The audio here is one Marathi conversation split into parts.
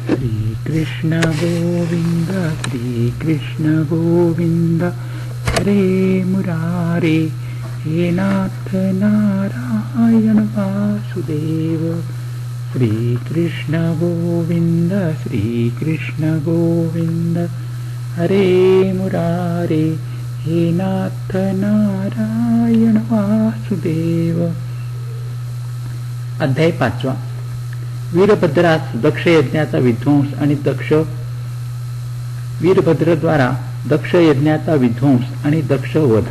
श्रीकृष्ण गोविंद श्रीकृष्ण गोविंद हरे मुरारे हे नाथ नारायण वासुदेव. श्रीकृष्ण गोविंद श्रीकृष्ण गोविंद हरे मुरारे हे नाथ नारायण वासुदेव. अध्याय 5. वीरभद्रास दक्ष यज्ञाचा विध्वंस आणि वीरभद्रद्वारा दक्ष यज्ञाचा विध्वंस आणि दक्ष वध.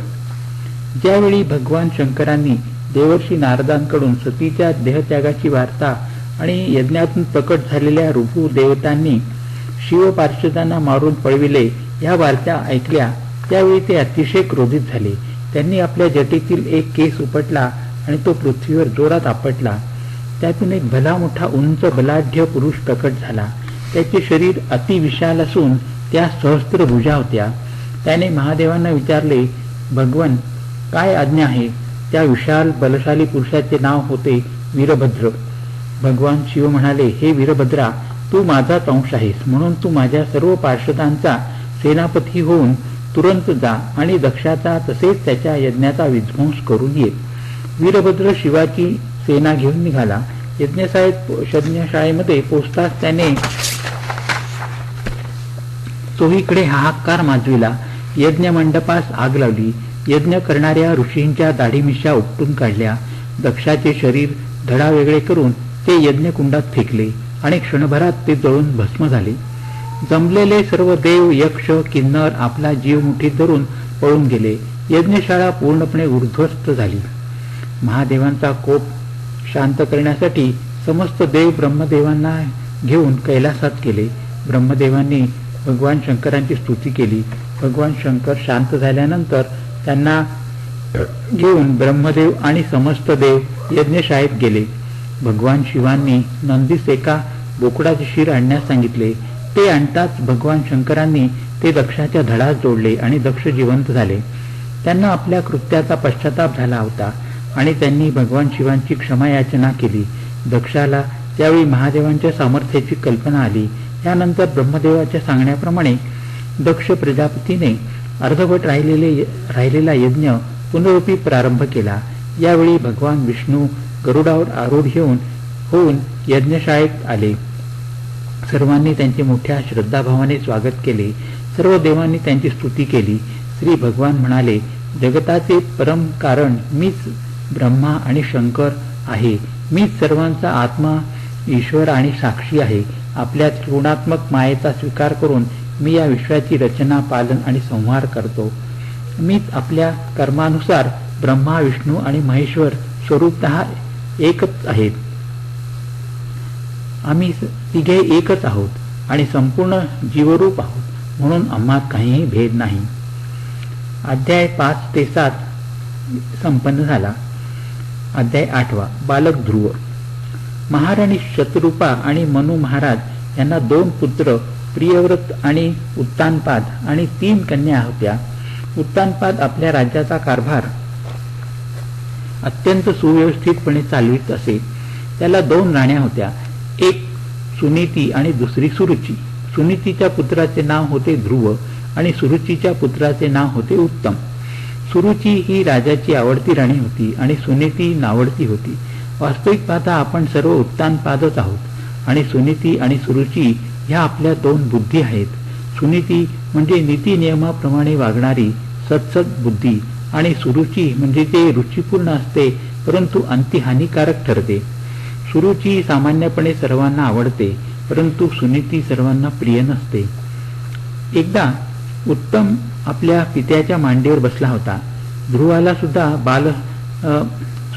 ज्यावेळी भगवान शंकरांनी देवर्षी नारदांकडून सतीच्या देहत्यागाची वार्ता आणि यज्ञातून प्रकट झालेल्या ऋभू देवतांनी शिवपार्षदांना मारून पळविले या वार्ता ऐकल्या, त्यावेळी ते अतिशय क्रोधित झाले. त्यांनी आपल्या जटेतील एक केस उपटला आणि तो पृथ्वीवर जोरात आपटला. त्यातून एक भला मोठा उंच बलाढ्य पुरुष प्रकट झाला. त्याचे शरीर अतिविशाल असून त्या सहस्त्र भुजा होत्या. त्याने महादेवांना विचारले, भगवन काय आज्ञा आहे? त्या विशाल बलशाली पुरुषाचे नाव होते वीरभद्र. भगवान शिव म्हणाले, हे वीरभद्रा, तू माझाच अंश आहेस, म्हणून तू माझ्या सर्व पार्षदांचा सेनापती होऊन तुरंत जा आणि दक्षाचा तसेच त्याच्या यज्ञाचा विध्वंस करून ये. वीरभद्र शिवाची सेना घेऊन निघाला. यज्ञशाळेमध्ये पोचताच त्याने चोहीकडे हाहाकार माजविला. यज्ञ मंडपास आग लावली. यज्ञ करणाऱ्या ऋषींच्या दाढीमिशा उपटून काढल्या. दक्षाचे शरीर धडा वेगळे करून ते यज्ञकुंडात फेकले आणि क्षणभरात ते जळून भस्म झाले. जमलेले सर्व देव यक्ष किन्नर आपला जीव मुठीत धरून पळून गेले. यज्ञशाळा पूर्णपणे उद्ध्वस्त झाली. महादेवांचा कोप शांत करण्यासाठी समस्त देव ब्रह्मदेवांना घेऊन कैलासात गेले. ब्रह्मदेवांनी भगवान शंकरांची स्तुती केली. भगवान शंकर शांत झाल्यानंतर त्यांना घेऊन ब्रह्मदेव आणि समस्त देव यज्ञशाळेत गेले. भगवान शिवांनी नंदीस एका बोकडाचे शिर आणण्यास सांगितले. ते आणताच भगवान शंकरांनी ते दक्षाच्या धडास जोडले आणि दक्ष जिवंत झाले. त्यांना आपल्या कृत्याचा पश्चाताप झाला होता आणि त्यांनी भगवान शिवांची क्षमायाचना केली. दक्षाला त्यावेळी महादेवांच्या सामर्थ्याची कल्पना आली. यानंतर ब्रह्मदेवाच्या सांगण्याप्रमाणे दक्ष प्रजापतीने अर्धवट राहिलेला यज्ञ पुनरुपी प्रारंभ केला. यावेळी भगवान विष्णू गरुडावर आरूढ होऊन यज्ञशाळेत आले. सर्वांनी त्यांचे मोठ्या श्रद्धाभावाने स्वागत केले. सर्व देवांनी त्यांची स्तुती केली. श्री भगवान म्हणाले, जगताचे परम कारण मीच ब्रह्मा आणि शंकर आहे. मीच सर्वांचा आत्मा, ईश्वर आणि साक्षी आहे. आपल्या त्रिगुणात्मक मायेचा स्वीकार करून मी या विश्वाची रचना, पालन आणि संहार करतो. मीच आपल्या कर्मानुसार ब्रह्मा, विष्णू आणि महेश्वर स्वरूपतः एकच आहेत. आम्ही तिघे एकच आहोत आणि संपूर्ण जीवरूप आहोत, म्हणून आम्हात काहीही भेद नाही. अध्याय 5 ते 7 संपन्न झाला. अध्याय 8. बालक ध्रुव. महाराणी शतरूपा आणि मनु महाराज यांना 2 पुत्र प्रियव्रत आणि उत्तानपाद आणि 3 कन्या होत्या. उत्तानपाद आपल्या राज्याचा कारभार अत्यंत सुव्यवस्थितपणे चालवित असे. त्याला 2 राण्या होत्या, एक सुनीती आणि दुसरी सुरुची. सुनीतीच्या पुत्राचे नाव होते ध्रुव आणि सुरुचीच्या पुत्राचे नाव होते उत्तम. सुरुची ही राजाची आवडती राणी होती आणि सुनीती नावडती होती. वास्तविक पाहता आपण सर्व उत्तानपादच आहोत आणि सुनीती आणि सुरुची ह्या आपल्या 2 बुद्धी आहेत. सुनीती म्हणजे नीती नियमाप्रमाणे वागणारी सत्सद बुद्धी आणि सुरुची म्हणजे ते रुचिपूर्ण असते परंतु अंतिहानिकारक ठरते. सुरुची सामान्यपणे सर्वांना आवडते परंतु सुनीती सर्वांना प्रिय नसते. एकदा उत्तम आपल्या पित्याच्या मांडीवर बसला होता. ध्रुवाला सुद्धा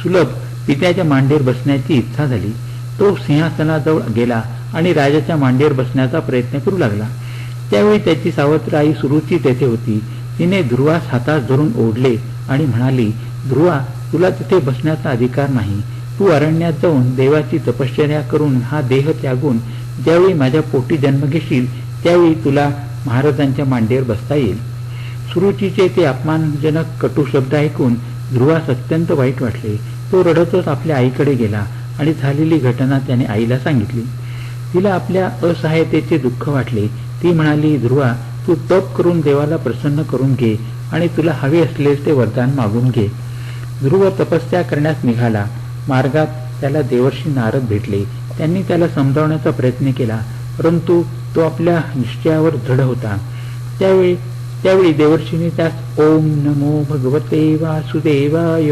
सुलभ पित्याच्या मांडीवर बसण्याची इच्छा झाली. तो सिंहासनाजवळ गेला आणि राजाच्या मांडीवर बसण्याचा प्रयत्न करू लागला. त्यावेळी त्याची सावत्र आई सुरुची तेथे होती. तिने ध्रुवास हातात धरून ओढले आणि म्हणाली, ध्रुवा, तुला तिथे बसण्याचा अधिकार नाही. तू अरण्यात जाऊन देवाची तपश्चर्या करून हा देह त्यागून ज्यावेळी माझ्या पोटी जन्म घेशील त्यावेळी तुला महाराजांच्या मांडीवर बसता येईल. सुरुचीचे ते अपमानजनक कटू शब्द ऐकून ध्रुवास अत्यंत वाईट वाटले. तो रडतच आपल्या आईकडे गेला आणि झालेली घटना त्याने आईला सांगितली. तिला आपल्या असहायतेचे दुःख वाटले. ती म्हणाली, ध्रुवा, तू तप करून देवाला प्रसन्न करून घे आणि तुला हवे असलेले ते वरदान मागून घे. ध्रुव तपस्या करण्यास निघाला. मार्गात त्याला देवर्षी नारद भेटले. त्यांनी त्याला समजावण्याचा प्रयत्न केला, परंतु तो आपल्या निश्चयावर दृढ होता. त्यावेळी देवर्षीने त्यास ओम नमो भगवते वासुदेवाय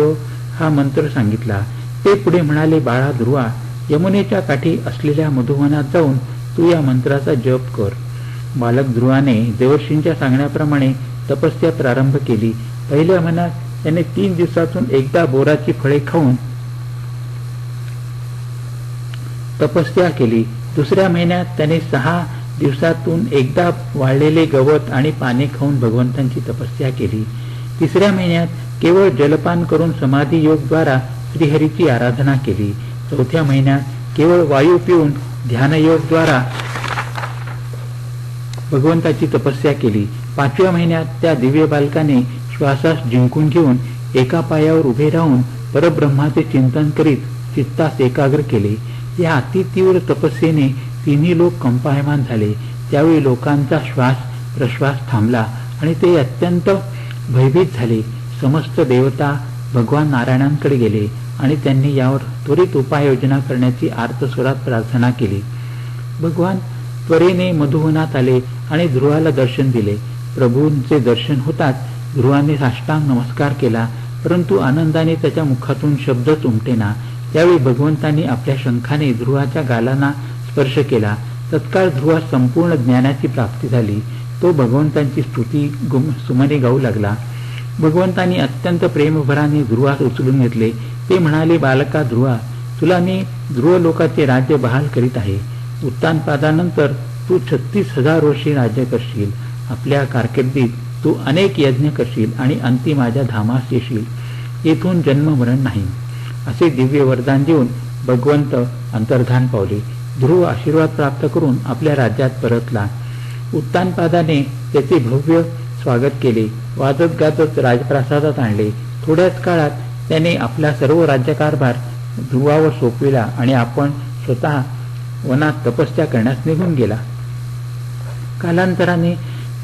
हा मंत्र सांगितला. ते पुढे म्हणाले, बाळा ध्रुवा, यमुनेच्या काठी असलेल्या मधुवनात जाऊन तू या मंत्राचा जप कर. बालक ध्रुवाने देवर्षींच्या सांगण्याप्रमाणे तपस्या प्रारंभ केली. पहिल्या महिन्यात त्याने 3 दिवसातून एकदा बोराची फळे खाऊन तपस्या केली. दुसऱ्या महिन्यात त्याने 6 दिवसातून एकदा वाळलेले गवत आणि पाने खाऊन भगवंतांची तपस्या केली. तिसऱ्या महिन्यात केवळ जलपान करून समाधी योग द्वारा श्रीहरीची आराधना केली. चौथ्या महिन्यात केवळ वायू पिऊन ध्यानयोग द्वारा भगवंताची तपस्या केली. 5व्या महिन्यात त्या दिव्य बालकाने श्वासास जिंकून घेऊन एका पायावर उभे राहून परब्रह्माचे चिंतन करीत चित्तास एकाग्र केले. या अतितीव्र तपस्येने तिन्ही लोक कंपायमान झाले. त्यावेळी लोकांचा श्वास प्रश्वास थांबला आणि ते अत्यंत भयभीत झाले. समस्त देवता भगवान नारायणांकडे गेले आणि त्यांनी यावर त्वरित उपाययोजना करण्याची आर्तस्वरात प्रार्थना केली. भगवान त्वरेने मधुवनात आले आणि ध्रुवाला दर्शन दिले. प्रभूंचे दर्शन होताच ध्रुवाने साष्टांग नमस्कार केला, परंतु आनंदाने त्याच्या मुखातून शब्दच उमटेना. त्यावेळी भगवंतांनी आपल्या शंखाने ध्रुवाच्या गालांना स्पर्श केला. तत्काळ ध्रुवास संपूर्ण ज्ञानाची प्राप्ती झाली. तो भगवंतांची स्तुती सुमने गाऊ लागला. भगवंतांनी अत्यंत प्रेमभराने ध्रुवास उचलून घेतले. ते म्हणाले, बालका ध्रुवा, तुला मी ध्रुव लोकाचे राज्य बहाल करीत आहे. उत्तानपादानंतर तू 36,000 वर्षे राज्य करशील. आपल्या कारकिर्दीत तू अनेक यज्ञ करशील आणि अंती माझ्या धामास येशील. येथून जन्म मरण नाही. असे दिव्य वरदान देऊन भगवंत अंतर्धान पावले. ध्रुव आशीर्वाद प्राप्त करून आपल्या राज्यात परतला. उत्तानपादाने त्याचे भव्य स्वागत केले. वाजत गाजत राजप्रासादात आणले. थोड्याच काळात त्याने आपला सर्व राज्यकारभार ध्रुवावर सोपविला आणि आपण स्वतः वनात तपस्या करण्यास निघून गेला. कालांतराने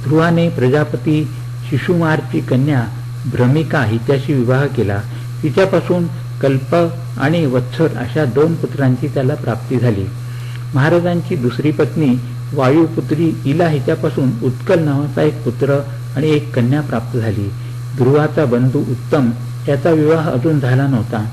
ध्रुवाने प्रजापती शिशुमारची कन्या भ्रमिका हिच्याशी विवाह केला. तिच्यापासून कल्प आणि वत्सर अशा 2 पुत्रांची त्याला प्राप्ती झाली. महाराजांची दुसरी पत्नी वायुपुत्री इला हिच्यापासून उत्कल नावाचा एक पुत्र आणि एक कन्या प्राप्त झाली. ध्रुवाचा बंधू उत्तम याचा विवाह अजून झाला नव्हता.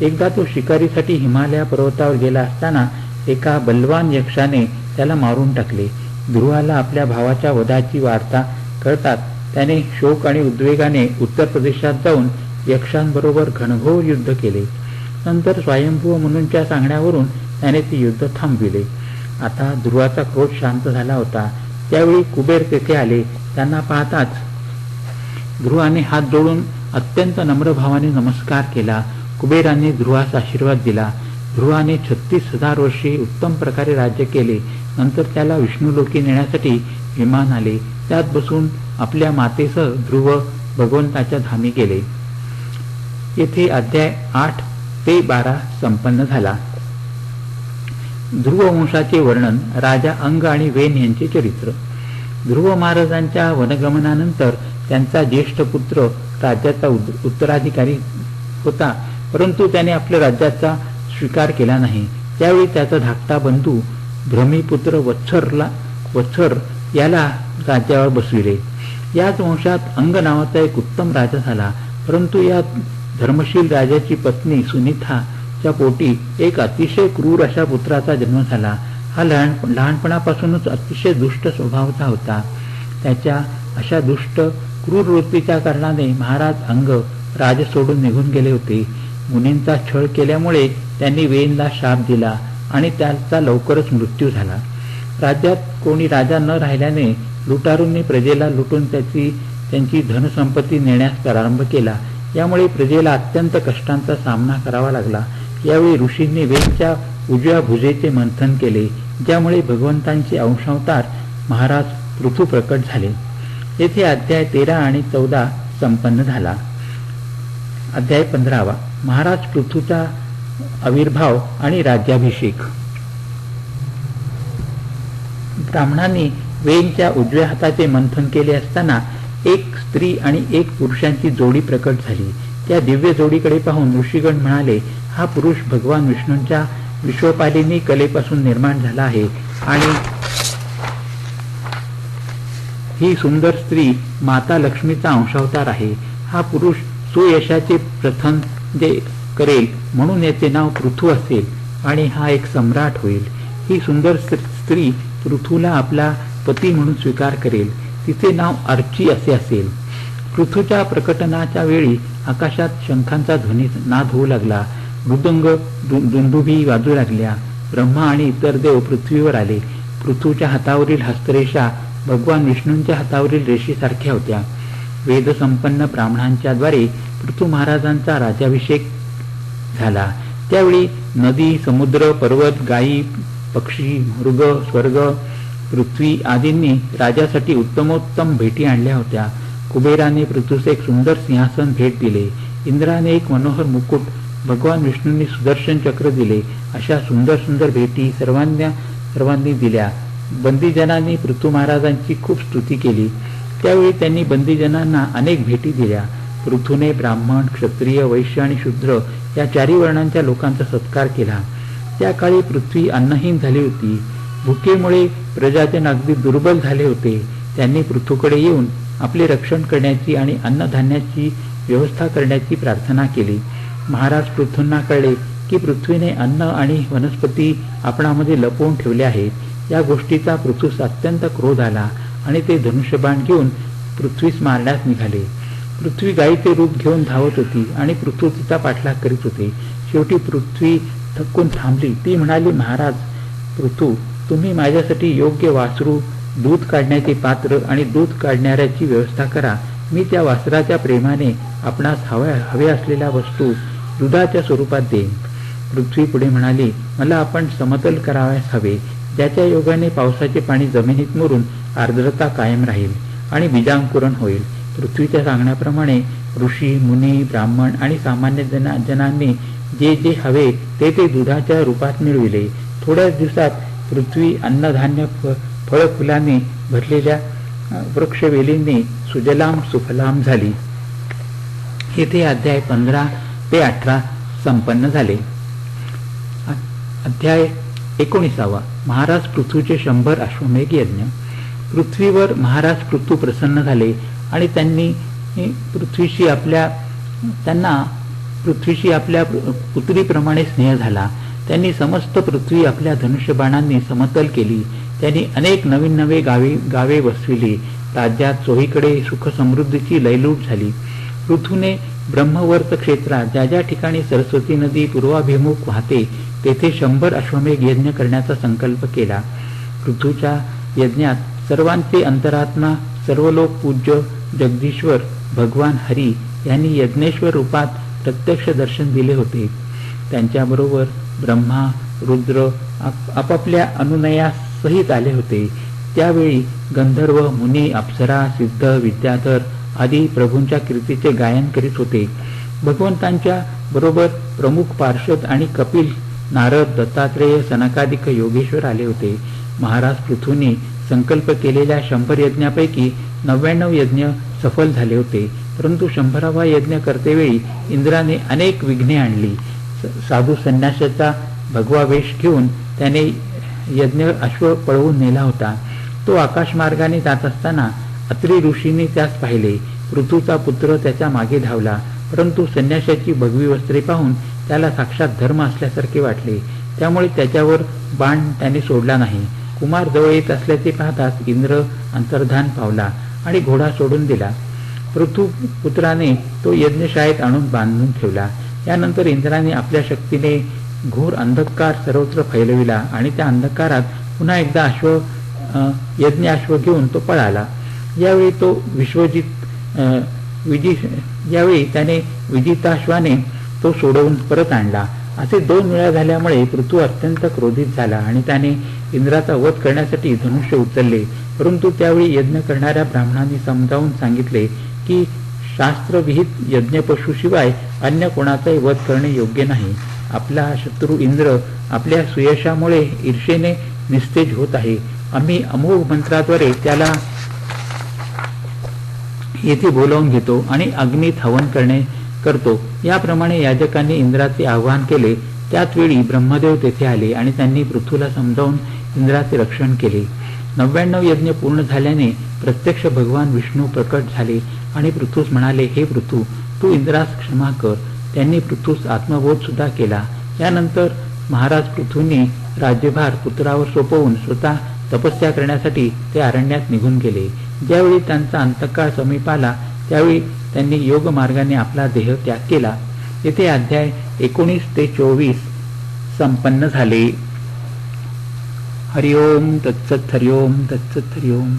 एकदा तो शिकारीसाठी हिमालय पर्वतावर गेला असताना एका बलवान यक्षाने त्याला मारून टाकले. ध्रुवाला आपल्या भावाच्या वधाची वार्ता कळताच त्याने शोक आणि उद्वेगाने उत्तर प्रदेशात जाऊन यक्षांबरोबर घनघोर युद्ध केले. नंतर स्वयंभू म्हणूनच्या सांगण्यावरून त्याने ते युद्ध थांबविले. आता ध्रुवाचा क्रोध शांत झाला होता. त्यावेळी कुबेर तेथे आले. त्यांना पाहताच ध्रुवाने हात जोडून अत्यंत नम्र भावाने नमस्कार केला. कुबेराने ध्रुवास आशीर्वाद दिला. ध्रुवाने 36,000 वर्षे उत्तम प्रकारे राज्य केले. नंतर त्याला विष्णुलोकी नेण्यासाठी विमान आले. त्यात बसून आपल्या मातेसह ध्रुव भगवंताच्या धामी गेले. येथे अध्याय 8 ते 12 संपन्न झाला. ध्रुव वंशाचे वर्णन, राजा अंग आणि वेन यांचे चरित्र. ध्रुव महाराजांच्या वनगमनानंतर त्यांचा ज्येष्ठ पुत्र राज्याचा उत्तराधिकारी होता, परंतु त्याने आपल्या राज्याचा स्वीकार केला नाही. त्यावेळी त्याचा धाकटा बंधू भ्रमीपुत्र वत्सर याला राज्यावर बसविले. याच वंशात अंग नावाचा एक उत्तम राजा झाला, परंतु या धर्मशील राजाची पत्नी सुनीताच्या पोटी एक अतिशय क्रूर अशा पुत्राचा जन्म झाला. हा लहानपणापासूनच अतिशय दुष्ट स्वभावाचा होता. त्याच्या अशा दुष्ट क्रूर वृत्तीच्या कारणाने महाराज अंग राज सोडून निघून गेले होते. मुनींचा छळ केल्यामुळे त्यांनी वेनला शाप दिला आणि त्याचा लवकरच मृत्यू झाला. राज्यात कोणी राजा न राहिल्याने लुटारूंनी प्रजेला लुटून त्यांची धनसंपत्ती नेण्यास प्रारंभ केला. यामुळे प्रजेला अत्यंत कष्टांचा सामना करावा लागला. यावेळी ऋषींनी वेनच्या उजव्या भुजेचे मंथन केले, ज्यामुळे भगवंतांचे अंशावतार महाराज पृथू प्रकट झाले. येथे अध्याय 13 आणि 14 संपन्न झाला. अध्याय 15 महाराज पृथूचा आविर्भाव आणि राज्याभिषेक. ब्राह्मणांनी वेणीच्या उजव्या हाताचे मंथन केले असताना एक स्त्री आणि एक पुरुषांची जोडी प्रकट झाली. त्या दिव्य जोडीकडे पाहून ऋषीगण म्हणाले, हा पुरुष भगवान विष्णूंच्या विश्वपालिनी कलेपासून निर्माण झाला आहे आणि ही सुंदर स्त्री माता लक्ष्मीचा अंशावतार आहे. हा पुरुष सुयशाचे प्रथम जे करेल म्हणून याचे नाव पृथू असेल आणि हा एक सम्राट होईल. ही सुंदर स्त्री पृथूला आपला पती म्हणून स्वीकार करेल. तिचे नाव अर्ची असे असेल. पृथूच्या प्रकटनाच्या वेळी आकाशात शंखांचा ध्वनी नाद होऊ लागला. मृदंग दुंदुभी वाजू लागल्या. ब्रह्मा आणि इतर देव पृथ्वीवर आले. पृथूच्या हातावरील हस्तरेषा भगवान विष्णूंच्या हातावरील रेषेसारख्या होत्या. वेदसंपन्न ब्राह्मणांच्या द्वारे पृथू महाराजांचा राज्याभिषेक झाला. त्यावेळी नदी, समुद्र, पर्वत, गायी, पक्षी, मृग, स्वर्ग, पृथ्वी आदींनी राजासाठी उत्तमोत्तम भेटी आणल्या होत्या. कुबेराने पृथूस एक सुंदर सिंहासन भेट दिले. इंद्राने एक मनोहर मुकुट, भगवान विष्णूंनी सुदर्शन चक्र दिले. अशा सुंदर सुंदर भेटी सर्वांनी दिल्या. बंदीजनांनी पृथू महाराजांची खूप स्तुती केली. त्यावेळी त्यांनी बंदीजनांना अनेक भेटी दिल्या. पृथूने ब्राह्मण, क्षत्रिय, वैश्य आणि शूद्र या चारी वर्णांच्या लोकांचा सत्कार केला. त्या काळी पृथ्वी अन्नहीन झाली होती. भुकेमुळे प्रजाजन अगदी दुर्बल झाले होते. त्यांनी पृथूकडे येऊन आपले रक्षण करण्याची आणि अन्नधान्याची व्यवस्था करण्याची प्रार्थना केली. महाराज पृथूंना कळले की पृथ्वीने अन्न आणि वनस्पती आपणामध्ये लपवून ठेवले आहेत. या गोष्टीचा पृथूस अत्यंत क्रोध आला आणि ते धनुष्यबाण घेऊन पृथ्वीस मारण्यास निघाले. पृथ्वी गायीचे रूप घेऊन धावत होती आणि पृथू तिचा पाठलाग करीत होते. शेवटी पृथ्वी थकून थांबली. ती म्हणाली, महाराज पृथू, तुम्ही माझ्यासाठी योग्य वासरू, दूध काढण्याचे पात्र आणि दूध काढणाऱ्याची व्यवस्था करा. मी त्या वासराच्या प्रेमाने आपणास हव्या असलेल्या वस्तू दुधाच्या स्वरूपात देईन. पृथ्वी पुढे म्हणाली, मला आपण समतल करावयास हवे, ज्याच्या योगाने पावसाचे पाणी जमिनीत मुरून आर्द्रता कायम राहील आणि बीजांकुरण होईल. पृथ्वीच्या सांगण्याप्रमाणे ऋषी, मुनी, ब्राह्मण आणि सामान्य जनांनी जे जे हवे ते ते दुधाच्या रूपात मिळविले. थोड्याच दिवसात पृथ्वी अन्नधान्य, फळफुलांनी भरलेल्या वृक्षवेलींनी सुजलाम सुफलाम झाली. येथे अध्याय 15 ते 18 संपन्न झाले. अध्याय 19. महाराज पृथूचे 100 अश्वमेघ यज्ञ. पृथ्वीवर महाराज पृथू प्रसन्न झाले आणि त्यांना पृथ्वीशी आपल्या पुत्रीप्रमाणे स्नेह झाला. त्यांनी समस्त पृथ्वी आपल्या धनुष्यबाणांनी समतल केली. त्यांनी अनेक नवीन नवे गावे वसविली. राज्यात चोहीकडे सुखसमृद्धीची लयलूट झाली. पृथूने ब्रह्मवर्त क्षेत्रात ज्या ज्या ठिकाणी सरस्वती नदी पूर्वाभिमुख वाहते तेथे 100 अश्वमेघ यज्ञ करण्याचा संकल्प केला. पृथूच्या यज्ञात सर्वांचे अंतरात्मा, सर्वलोक पूज्य जगदीश्वर भगवान हरी यांनी यज्ञेश्वर रूपात प्रत्यक्ष दर्शन दिले होते. त्यांच्याबरोबर ब्रह्मा, रुद्र आपापल्या अनुनयासहित आले होते. त्यावेळी गंधर्व, मुनी, अप्सरा, सिद्ध, विद्याधर आदी प्रभूंच्या कीर्तीचे गायन करीत होते. भगवंतांच्या बरोबर प्रमुख पार्षद आणि कपिल, नारद, दत्तात्रेय, सनकादिक योगेश्वर आले होते. महाराज पृथूंनी संकल्प केलेल्या 100 यज्ञापैकी 99 यज्ञ सफल झाले होते. परंतु 100वा यज्ञ करतेवेळी इंद्राने अनेक विघ्ने आणली. साधू संन्यासाचा भगवा वेश घेऊन त्याने यज्ञ अश्व पळवून नेला होता. तो आकाशमार्गाने जात असताना अत्री ऋषींनी त्यास पाहिले. पृथूचा पुत्र त्याच्या मागे धावला, परंतु संन्यासाची भगवी वस्त्रे पाहून त्याला साक्षात धर्म असल्यासारखे वाटले. त्यामुळे त्याच्यावर बाण त्याने सोडला नाही. कुमार जवळ येत असल्याचे पाहताच इंद्र अंतर्धान पावला आणि घोडा सोडून दिला. पृथू पुत्राने तो यज्ञशाळेत आणून बांधून ठेवला. यानंतर इंद्राने आपल्या शक्तीने घोर अंधकार सर्वत्र फैलविला आणि त्या अंधकारात पुन्हा एकदा यज्ञ अश्व घेऊन तो पळाला. यावेळी त्याने विजिताश्वाने तो सोडवून परत आणला. असे 2 वेळा झाल्यामुळे पृथू अत्यंत क्रोधित झाला आणि त्याने इंद्राचा वध करण्यासाठी धनुष्य उचलले. परंतु त्यावेळी यज्ञ करणाऱ्या ब्राह्मणांनी समजावून सांगितले की शास्त्रविहित यज्ञपशूशिवाय अन्य कोणाचाही वध करणे योग्य नाही. आपला शत्रू इंद्र आपल्या सुयशामुळे ईर्षेने निस्तेज होत आहे. आम्ही अमोघ मंत्राद्वारे त्याला येथे बोलावून घेतो आणि अग्नीत हवन करतो. याप्रमाणे याजकांनी इंद्राचे आवाहन केले. त्याच वेळी ब्रह्मदेव तेथे आले आणि त्यांनी पृथूला समजावून इंद्राचे रक्षण केले. 99 यज्ञ पूर्ण झाल्याने प्रत्यक्ष भगवान विष्णू प्रकट झाले आणि पृथूस म्हणाले, हे पृथू, तू इंद्रास क्षमा कर. त्यांनी पृथूस आत्मबोध सुद्धा केला. यानंतर महाराज पृथूंनी राज्यभार पुत्रावर सोपवून स्वतः तपस्या करण्यासाठी ते अरण्यात निघून गेले. ज्यावेळी त्यांचा अंतकाळ समीप आला त्यावेळी त्यांनी योग मार्गाने आपला देह त्याग केला. येथे अध्याय 19 ते 24 संपन्न झाले. हरिओम तत्सत. हरिओम तत्सत. हरिओम.